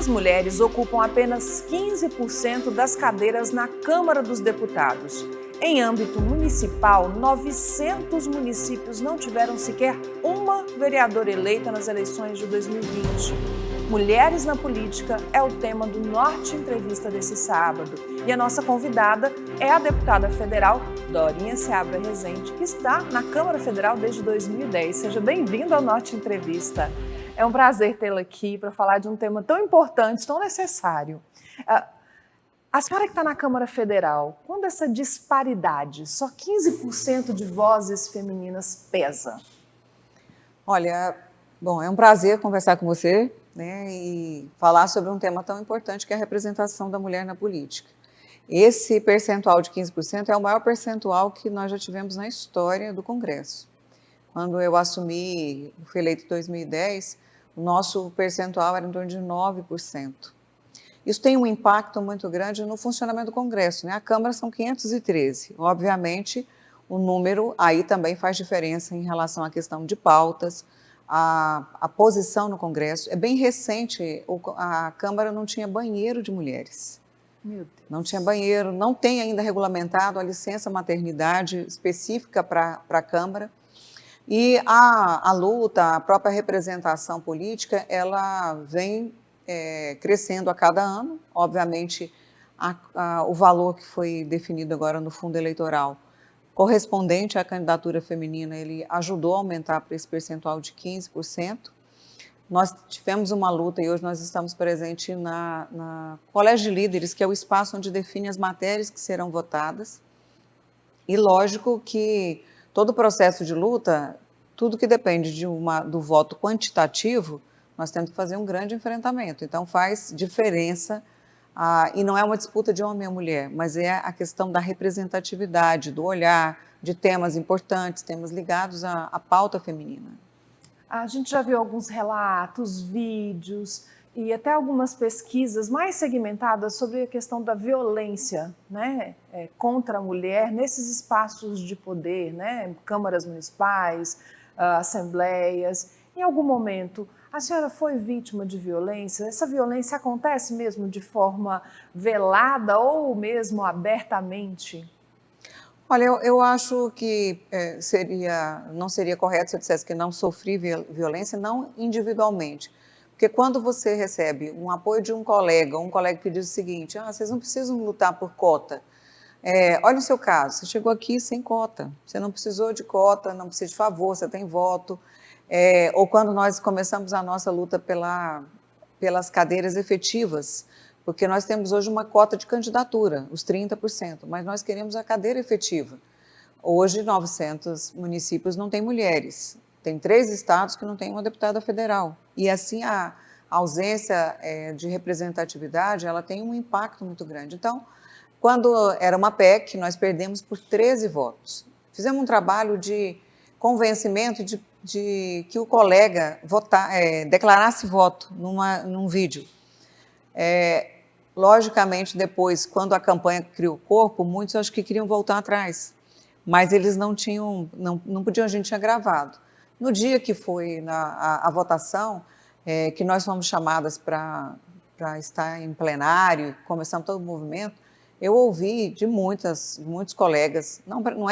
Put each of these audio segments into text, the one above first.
As mulheres ocupam apenas 15% das cadeiras na Câmara dos Deputados. Em âmbito municipal, 900 municípios não tiveram sequer uma vereadora eleita nas eleições de 2020. Mulheres na política é o tema do Norte Entrevista desse sábado. E a nossa convidada é a deputada federal Dorinha Seabra Rezende, que está na Câmara Federal desde 2010. Seja bem-vinda ao Norte Entrevista. É um prazer tê-la aqui para falar de um tema tão importante, tão necessário. A senhora que está na Câmara Federal, quando essa disparidade, só 15% de vozes femininas pesa? Olha, bom, é um prazer conversar com você, né, e falar sobre um tema tão importante que é a representação da mulher na política. Esse percentual de 15% é o maior percentual que nós já tivemos na história do Congresso. Quando eu assumi, fui eleito em 2010, o nosso percentual era em torno de 9%. Isso tem um impacto muito grande no funcionamento do Congresso, né? A Câmara são 513. Obviamente, o número aí também faz diferença em relação à questão de pautas, a posição no Congresso. É bem recente, a Câmara não tinha banheiro de mulheres. Meu Deus. Não tinha banheiro, não tem ainda regulamentado a licença maternidade específica para a Câmara. E a luta, a própria representação política, ela vem crescendo a cada ano. Obviamente, o valor que foi definido agora no fundo eleitoral, correspondente à candidatura feminina, ele ajudou a aumentar para esse percentual de 15%. Nós tivemos uma luta e hoje nós estamos presentes na Colégio de Líderes, que é o espaço onde define as matérias que serão votadas. E lógico que todo o processo de luta, tudo que depende do voto quantitativo, nós temos que fazer um grande enfrentamento. Então faz diferença, e não é uma disputa de homem ou mulher, mas é a questão da representatividade, do olhar, de temas importantes, temas ligados à pauta feminina. A gente já viu alguns relatos, vídeos e até algumas pesquisas mais segmentadas sobre a questão da violência, né, contra a mulher nesses espaços de poder, né, câmaras municipais, assembleias. Em algum momento, a senhora foi vítima de violência? Essa violência acontece mesmo de forma velada ou mesmo abertamente? Olha, eu acho que não seria correto se eu dissesse que não sofri violência, não individualmente. Porque quando você recebe um apoio de um colega que diz o seguinte: vocês não precisam lutar por cota. Olha o seu caso, você chegou aqui sem cota, você não precisou de cota, não precisa de favor, você tem voto. Ou quando nós começamos a nossa luta pelas cadeiras efetivas, porque nós temos hoje uma cota de candidatura, os 30%, mas nós queremos a cadeira efetiva. Hoje, 900 municípios não têm mulheres, tem 3 estados que não têm uma deputada federal. E assim a ausência de representatividade, ela tem um impacto muito grande. Então, quando era uma PEC, nós perdemos por 13 votos. Fizemos um trabalho de convencimento de que o colega declarasse voto num vídeo. Logicamente, depois, quando a campanha criou corpo, muitos acho que queriam voltar atrás, mas eles não podiam, a gente tinha gravado. No dia que foi a votação, que nós fomos chamadas para estar em plenário, começamos todo o movimento, eu ouvi de muitos colegas, não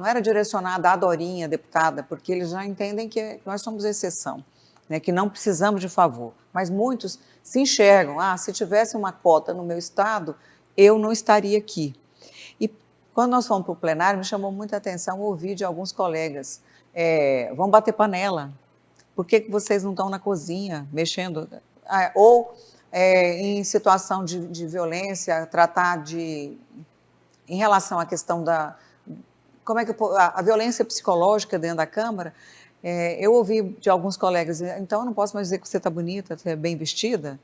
era direcionada à Dorinha, deputada, porque eles já entendem que nós somos exceção, né, que não precisamos de favor, mas muitos se enxergam, se tivesse uma cota no meu estado, eu não estaria aqui. E quando nós fomos para o plenário, me chamou muita atenção ouvir de alguns colegas, vão bater panela, por que vocês não estão na cozinha mexendo? Ou em situação de violência, tratar em relação à questão como é que a violência psicológica dentro da Câmara. Eu ouvi de alguns colegas: então eu não posso mais dizer que você está bonita, você é bem vestida,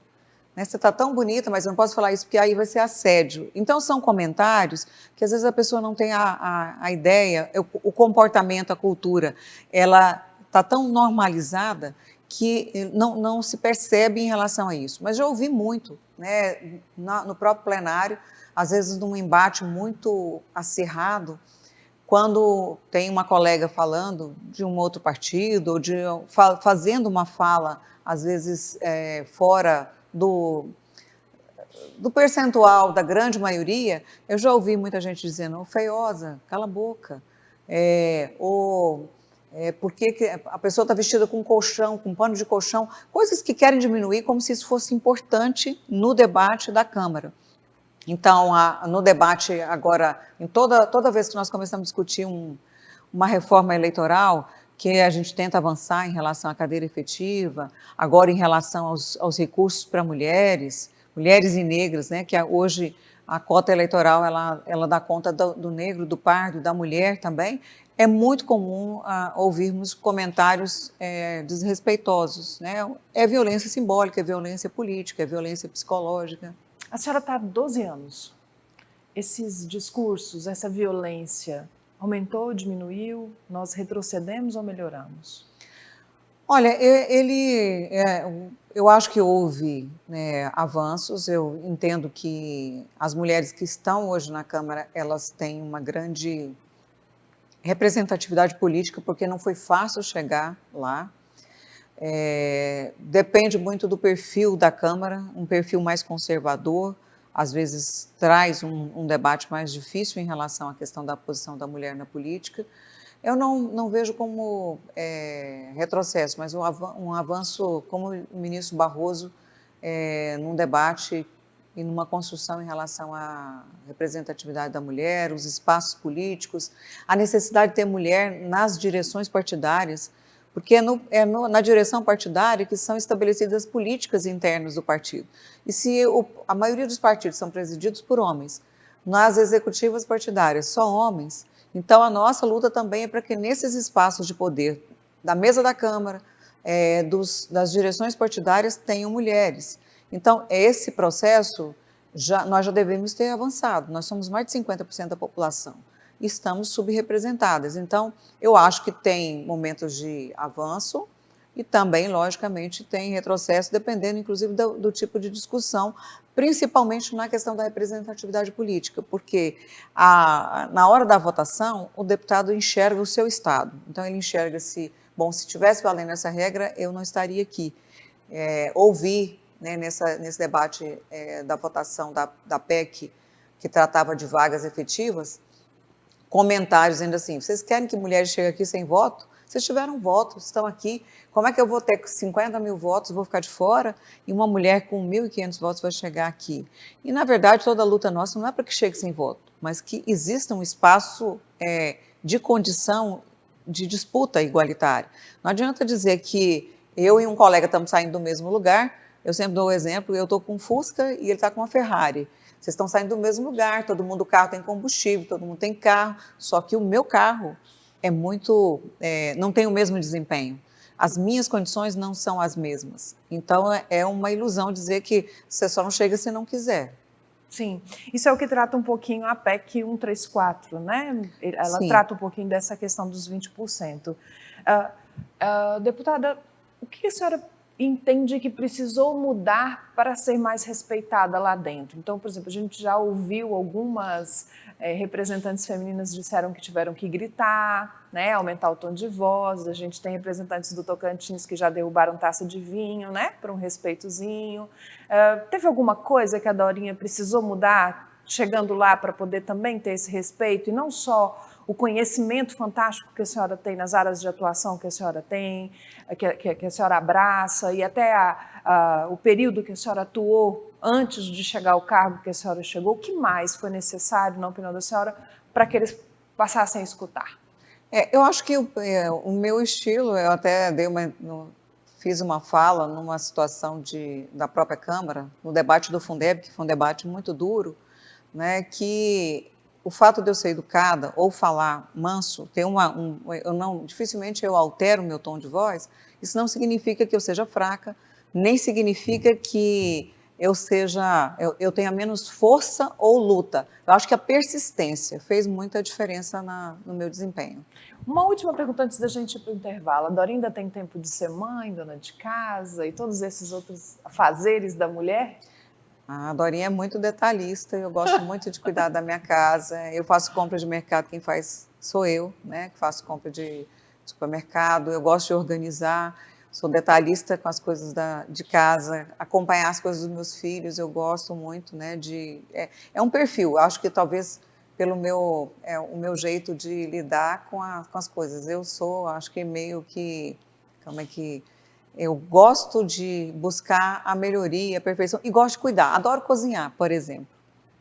né? Você está tão bonita, mas eu não posso falar isso porque aí vai ser assédio. Então são comentários que às vezes a pessoa não tem a ideia, o comportamento, a cultura, ela está tão normalizada que não se percebe em relação a isso. Mas já ouvi muito, né, no próprio plenário, às vezes num embate muito acirrado, quando tem uma colega falando de um outro partido, ou fazendo uma fala, às vezes fora do percentual da grande maioria, eu já ouvi muita gente dizendo, feiosa, cala a boca, por que a pessoa está vestida com colchão, com pano de colchão, coisas que querem diminuir como se isso fosse importante no debate da Câmara. Então, no debate agora, toda vez que nós começamos a discutir uma reforma eleitoral, que a gente tenta avançar em relação à cadeira efetiva, agora em relação aos recursos para mulheres e negras, né, que hoje a cota eleitoral ela dá conta do negro, do pardo, da mulher também, é muito comum ouvirmos comentários desrespeitosos, né? É violência simbólica, é violência política, é violência psicológica. A senhora está há 12 anos. Esses discursos, essa violência, aumentou, diminuiu? Nós retrocedemos ou melhoramos? Olha, eu acho que houve, né, avanços. Eu entendo que as mulheres que estão hoje na Câmara, elas têm uma grande representatividade política, porque não foi fácil chegar lá. Depende muito do perfil da Câmara, um perfil mais conservador, às vezes traz um debate mais difícil em relação à questão da posição da mulher na política. Eu não vejo como retrocesso, mas um avanço como o ministro Barroso num debate e numa construção em relação à representatividade da mulher, os espaços políticos, a necessidade de ter mulher nas direções partidárias, porque na direção partidária que são estabelecidas políticas internas do partido. E se a maioria dos partidos são presididos por homens, nas executivas partidárias só homens, então a nossa luta também é para que nesses espaços de poder, da mesa da Câmara, das direções partidárias, tenham mulheres. Então, esse processo, nós já devemos ter avançado. Nós somos mais de 50% da população e estamos subrepresentadas. Então, eu acho que tem momentos de avanço e também, logicamente, tem retrocesso, dependendo, inclusive, do tipo de discussão, principalmente na questão da representatividade política, porque na hora da votação, o deputado enxerga o seu estado. Então, ele enxerga se tivesse valendo essa regra, eu não estaria aqui. Ouvir, né, nesse debate da votação da PEC, que tratava de vagas efetivas, comentários dizendo assim, vocês querem que mulheres cheguem aqui sem voto? Vocês tiveram voto, estão aqui, como é que eu vou ter 50 mil votos, vou ficar de fora, e uma mulher com 1.500 votos vai chegar aqui? E, na verdade, toda a luta nossa não é para que chegue sem voto, mas que exista um espaço de condição de disputa igualitária. Não adianta dizer que eu e um colega estamos saindo do mesmo lugar, eu sempre dou o exemplo, eu estou com um Fusca e ele está com uma Ferrari. Vocês estão saindo do mesmo lugar, o carro tem combustível, todo mundo tem carro, só que o meu carro não tem o mesmo desempenho. As minhas condições não são as mesmas. Então, é uma ilusão dizer que você só não chega se não quiser. Sim, isso é o que trata um pouquinho a PEC 134, né? Ela trata um pouquinho dessa questão dos 20%. Deputada, o que a senhora entende que precisou mudar para ser mais respeitada lá dentro? Então, por exemplo, a gente já ouviu algumas representantes femininas disseram que tiveram que gritar, né, aumentar o tom de voz. A gente tem representantes do Tocantins que já derrubaram taça de vinho, né, para um respeitozinho. Teve alguma coisa que a Dorinha precisou mudar, chegando lá, para poder também ter esse respeito, e não só o conhecimento fantástico que a senhora tem nas áreas de atuação que a senhora tem, que a senhora abraça, e até o período que a senhora atuou antes de chegar ao cargo que a senhora chegou? O que mais foi necessário, na opinião da senhora, para que eles passassem a escutar? Eu acho que o meu estilo, eu até fiz uma fala numa situação da própria Câmara, no debate do Fundeb, que foi um debate muito duro, né, que o fato de eu ser educada ou falar manso, dificilmente eu altero o meu tom de voz, isso não significa que eu seja fraca, nem significa que eu tenha menos força ou luta. Eu acho que a persistência fez muita diferença no meu desempenho. Uma última pergunta antes da gente ir para o intervalo. A Dorinha ainda tem tempo de ser mãe, dona de casa e todos esses outros afazeres da mulher? A Dorinha é muito detalhista, eu gosto muito de cuidar da minha casa. Eu faço compra de mercado, quem faz sou eu, né, que faço compra de supermercado. Eu gosto de organizar. sou detalhista com as coisas de casa, acompanhar as coisas dos meus filhos, eu gosto muito, né, é um perfil, acho que talvez pelo o meu jeito de lidar com as coisas, eu sou, acho que meio que, como é que, eu gosto de buscar a melhoria, a perfeição, e gosto de cuidar, adoro cozinhar, por exemplo.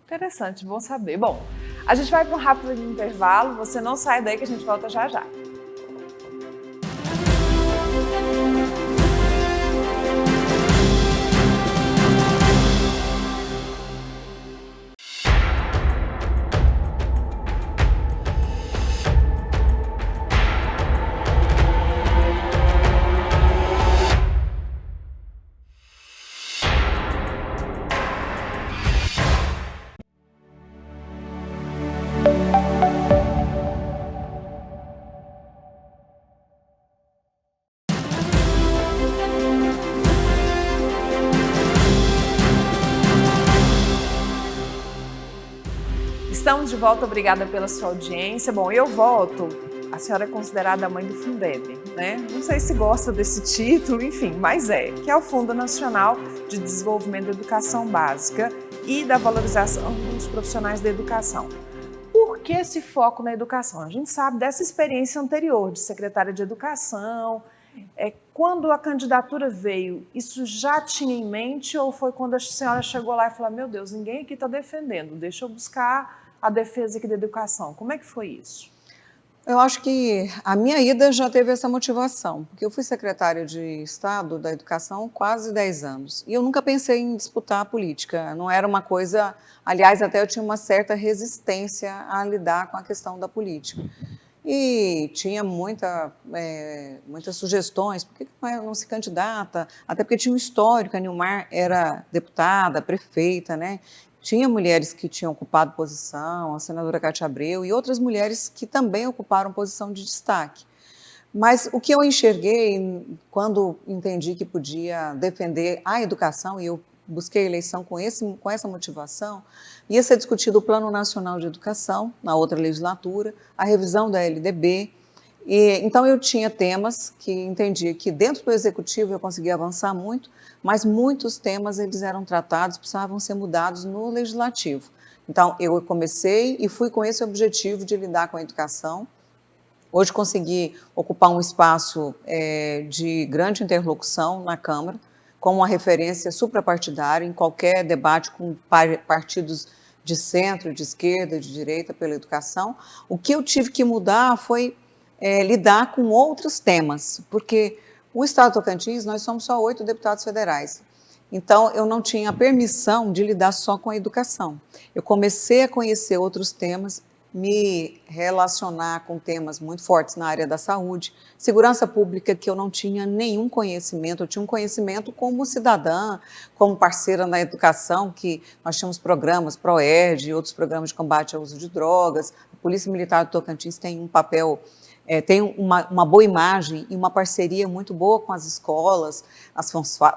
Interessante, bom saber. Bom, a gente vai para um rápido intervalo, você não sai daí que a gente volta já já. Estamos de volta, obrigada pela sua audiência. Bom, eu volto. A senhora é considerada a mãe do Fundeb, né? Não sei se gosta desse título, enfim, mas que é o Fundo Nacional de Desenvolvimento da Educação Básica e da Valorização dos Profissionais da Educação. Por que esse foco na educação? A gente sabe dessa experiência anterior de secretária de Educação. Quando a candidatura veio, isso já tinha em mente ou foi quando a senhora chegou lá e falou, meu Deus, ninguém aqui está defendendo, deixa eu buscar a defesa aqui da educação? Como é que foi isso? Eu acho que a minha ida já teve essa motivação, porque eu fui secretária de Estado da Educação quase 10 anos, e eu nunca pensei em disputar a política, não era uma coisa, aliás, até eu tinha uma certa resistência a lidar com a questão da política. E tinha muitas sugestões, por que não se candidata? Até porque tinha um histórico, a Nilmar era deputada, prefeita, né? Tinha mulheres que tinham ocupado posição, a senadora Cátia Abreu e outras mulheres que também ocuparam posição de destaque. Mas o que eu enxerguei quando entendi que podia defender a educação, e eu busquei a eleição com essa motivação, ia ser discutido o Plano Nacional de Educação, na outra legislatura, a revisão da LDB. Então eu tinha temas que entendia que dentro do Executivo eu conseguia avançar muito, mas muitos temas eles eram tratados, precisavam ser mudados no Legislativo. Então eu comecei e fui com esse objetivo de lidar com a educação. Hoje consegui ocupar um espaço de grande interlocução na Câmara, como uma referência suprapartidária em qualquer debate com partidos de centro, de esquerda, de direita pela educação. O que eu tive que mudar foi lidar com outros temas, porque o Estado do Tocantins, nós somos só 8 deputados federais. Então, eu não tinha permissão de lidar só com a educação. Eu comecei a conhecer outros temas, me relacionar com temas muito fortes na área da saúde, segurança pública, que eu não tinha nenhum conhecimento, eu tinha um conhecimento como cidadã, como parceira na educação, que nós tínhamos programas, PROERD, outros programas de combate ao uso de drogas, a Polícia Militar do Tocantins tem um papel, tem uma boa imagem e uma parceria muito boa com as escolas, as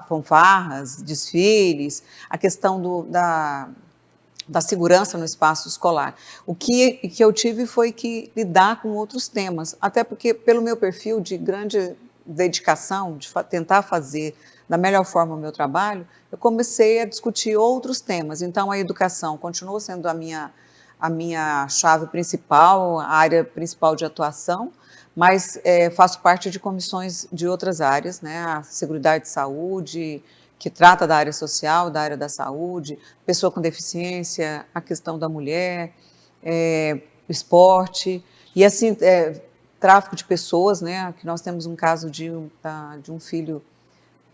fanfarras, desfiles, a questão da segurança no espaço escolar. O que eu tive foi que lidar com outros temas, até porque pelo meu perfil de grande dedicação, de tentar fazer da melhor forma o meu trabalho, eu comecei a discutir outros temas. Então a educação continuou sendo a minha chave principal, a área principal de atuação, mas faço parte de comissões de outras áreas, né, a Seguridade de Saúde, que trata da área social, da área da saúde, pessoa com deficiência, a questão da mulher, esporte, e assim, tráfico de pessoas, né, que nós temos um caso de um filho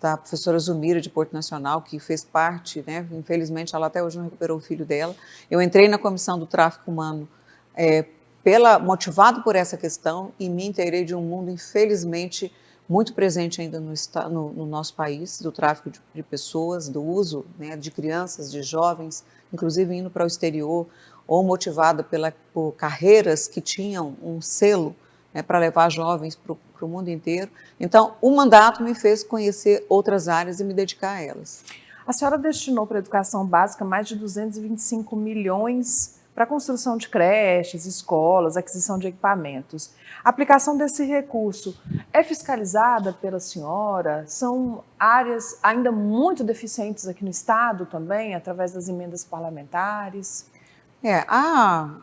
da professora Zumira de Porto Nacional, que fez parte, né, infelizmente ela até hoje não recuperou o filho dela. Eu entrei na comissão do tráfico humano motivado por essa questão e me inteirei de um mundo, infelizmente, muito presente ainda no nosso país, do tráfico de pessoas, do uso, né, de crianças, de jovens, inclusive indo para o exterior, ou motivada por carreiras que tinham um selo, né, para levar jovens para o mundo inteiro. Então, o mandato me fez conhecer outras áreas e me dedicar a elas. A senhora destinou para a educação básica mais de 225 milhões para a construção de creches, escolas, aquisição de equipamentos. A aplicação desse recurso é fiscalizada pela senhora? São áreas ainda muito deficientes aqui no Estado também, através das emendas parlamentares? A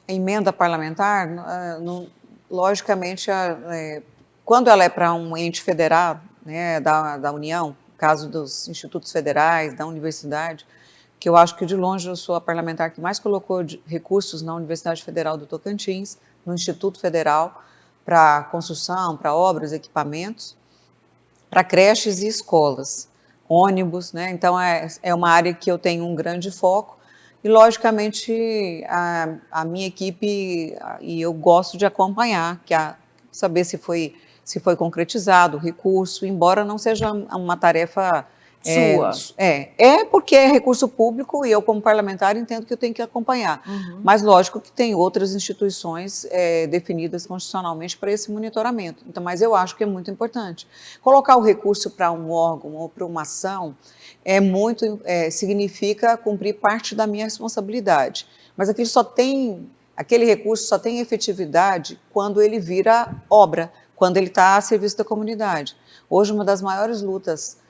emenda parlamentar, logicamente, quando ela é para um ente federado, né, da União, caso dos institutos federais, da universidade, que eu acho que de longe eu sou a parlamentar que mais colocou recursos na Universidade Federal do Tocantins, no Instituto Federal, para construção, para obras, equipamentos, para creches e escolas, ônibus, né? Então é uma área que eu tenho um grande foco e, logicamente, a minha equipe e eu gosto de acompanhar, saber se foi concretizado o recurso, embora não seja uma tarefa Sua. Porque é recurso público e eu, como parlamentar, entendo que eu tenho que acompanhar. Mas, lógico que tem outras instituições definidas constitucionalmente para esse monitoramento. Então, mas eu acho que é muito importante. Colocar o recurso para um órgão ou para uma ação significa cumprir parte da minha responsabilidade. Mas aquele recurso só tem efetividade quando ele vira obra, quando ele está a serviço da comunidade. Hoje, uma das maiores lutas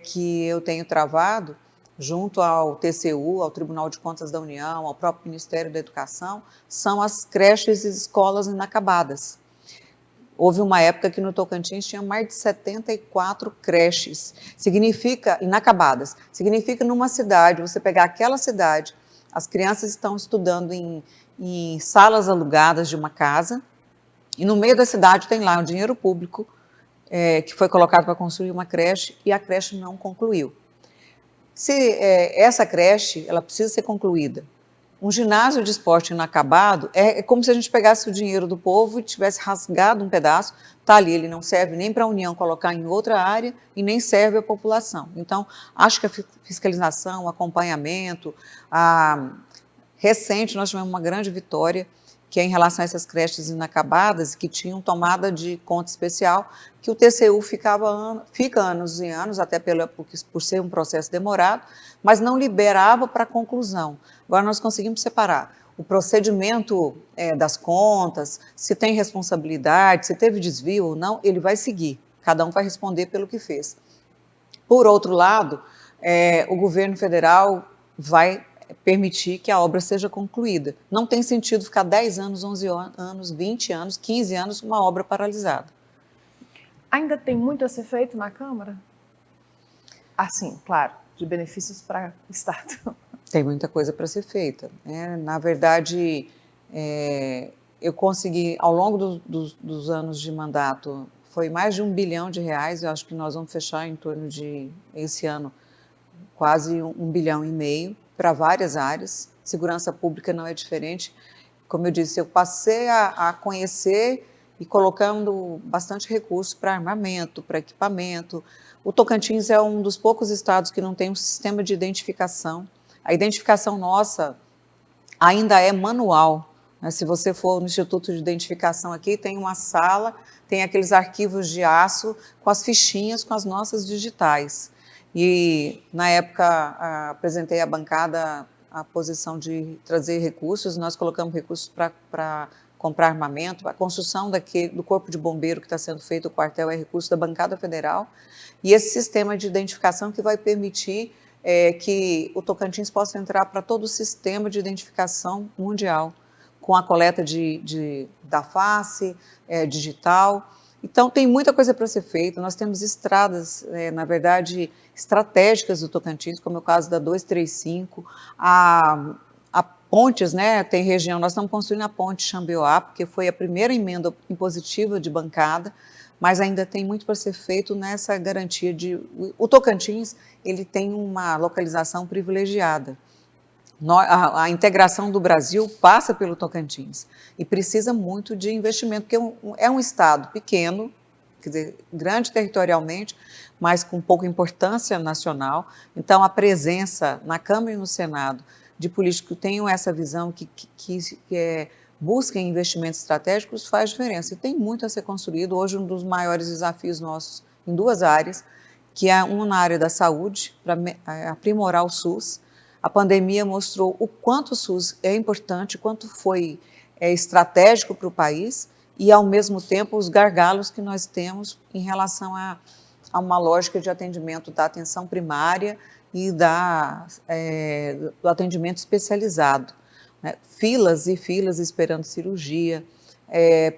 que eu tenho travado, junto ao TCU, ao Tribunal de Contas da União, ao próprio Ministério da Educação, são as creches e escolas inacabadas. Houve uma época que no Tocantins tinha mais de 74 creches, inacabadas. Significa numa cidade, você pegar aquela cidade, as crianças estão estudando em salas alugadas de uma casa, e no meio da cidade tem lá o dinheiro público, que foi colocado para construir uma creche e a creche não concluiu. Essa creche, ela precisa ser concluída. Um ginásio de esporte inacabado é como se a gente pegasse o dinheiro do povo e tivesse rasgado um pedaço, está ali, ele não serve nem para a União colocar em outra área e nem serve à população. Então, acho que a fiscalização, o acompanhamento, recente nós tivemos uma grande vitória, que é em relação a essas creches inacabadas, que tinham tomada de conta especial, que o TCU fica anos e anos, até por ser um processo demorado, mas não liberava para conclusão. Agora nós conseguimos separar o procedimento das contas, se tem responsabilidade, se teve desvio ou não, ele vai seguir, cada um vai responder pelo que fez. Por outro lado, o governo federal vai permitir que a obra seja concluída. Não tem sentido ficar 10 anos, 11 anos, 20 anos, 15 anos com uma obra paralisada. Ainda tem muito a ser feito na Câmara? Assim, claro, de benefícios para o Estado. Tem muita coisa para ser feita. Na verdade, eu consegui, ao longo dos anos de mandato, foi mais de R$1 bilhão, eu acho que nós vamos fechar em torno de, esse ano, quase R$1,5 bilhão, para várias áreas. Segurança pública não é diferente. Como eu disse, eu passei a conhecer e colocando bastante recurso para armamento, para equipamento. O Tocantins é um dos poucos estados que não tem um sistema de identificação. A identificação nossa ainda é manual. Se você for no Instituto de Identificação aqui, tem uma sala, tem aqueles arquivos de aço com as fichinhas com as nossas digitais. E, na época, apresentei à bancada a posição de trazer recursos, nós colocamos recursos para comprar armamento, a construção do corpo de bombeiro que está sendo feito, o quartel, é recurso da bancada federal, e esse sistema de identificação que vai permitir que o Tocantins possa entrar para todo o sistema de identificação mundial, com a coleta da face, digital. Então, tem muita coisa para ser feita. Nós temos estradas, na verdade, estratégicas do Tocantins, como é o caso da 235, a pontes, né? Tem região, nós estamos construindo a ponte Xambioá, porque foi a primeira emenda impositiva de bancada, mas ainda tem muito para ser feito nessa garantia o Tocantins, ele tem uma localização privilegiada. A integração do Brasil passa pelo Tocantins e precisa muito de investimento, porque é um estado pequeno, quer dizer, grande territorialmente, mas com pouca importância nacional. Então, a presença na Câmara e no Senado de políticos que tenham essa visão, que busquem investimentos estratégicos, faz diferença. E tem muito a ser construído. Hoje, um dos maiores desafios nossos em duas áreas, que é uma na área da saúde, para aprimorar o SUS. A pandemia mostrou o quanto o SUS é importante, quanto foi estratégico para o país e, ao mesmo tempo, os gargalos que nós temos em relação a uma lógica de atendimento da atenção primária e do atendimento especializado, né? Filas e filas esperando cirurgia,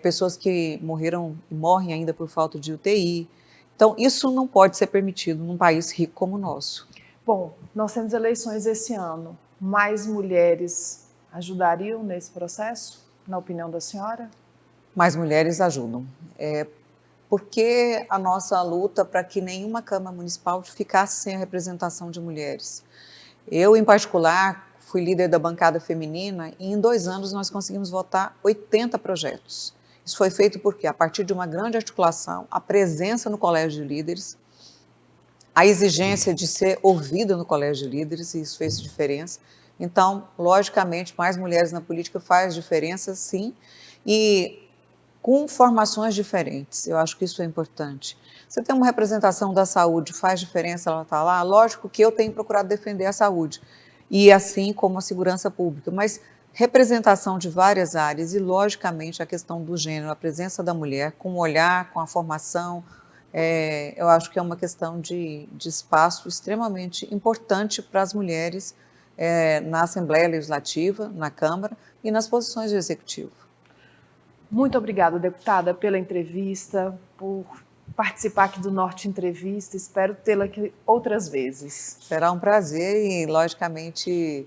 pessoas que morreram e morrem ainda por falta de UTI. Então, isso não pode ser permitido num país rico como o nosso. Bom, nós temos eleições esse ano. Mais mulheres ajudariam nesse processo, na opinião da senhora? Mais mulheres ajudam. Porque a nossa luta para que nenhuma Câmara Municipal ficasse sem a representação de mulheres. Eu, em particular, fui líder da bancada feminina e em 2 anos nós conseguimos votar 80 projetos. Isso foi feito porque, a partir de uma grande articulação, a presença no colégio de líderes, a exigência de ser ouvida no colégio de líderes, e isso fez diferença. Então, logicamente, mais mulheres na política faz diferença, sim, e com formações diferentes. Eu acho que isso é importante. Você tem uma representação da saúde, faz diferença ela estar lá? Lógico que eu tenho procurado defender a saúde, e assim como a segurança pública, mas representação de várias áreas e, logicamente, a questão do gênero, a presença da mulher, com o olhar, com a formação, eu acho que é uma questão de espaço extremamente importante para as mulheres na Assembleia Legislativa, na Câmara e nas posições do Executivo. Muito obrigada, deputada, pela entrevista, por participar aqui do Norte Entrevista. Espero tê-la aqui outras vezes. Será um prazer e, logicamente,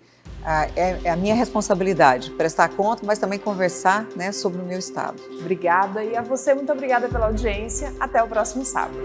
é a minha responsabilidade prestar conta, mas também conversar, né, sobre o meu estado. Obrigada, e a você, muito obrigada pela audiência. Até o próximo sábado.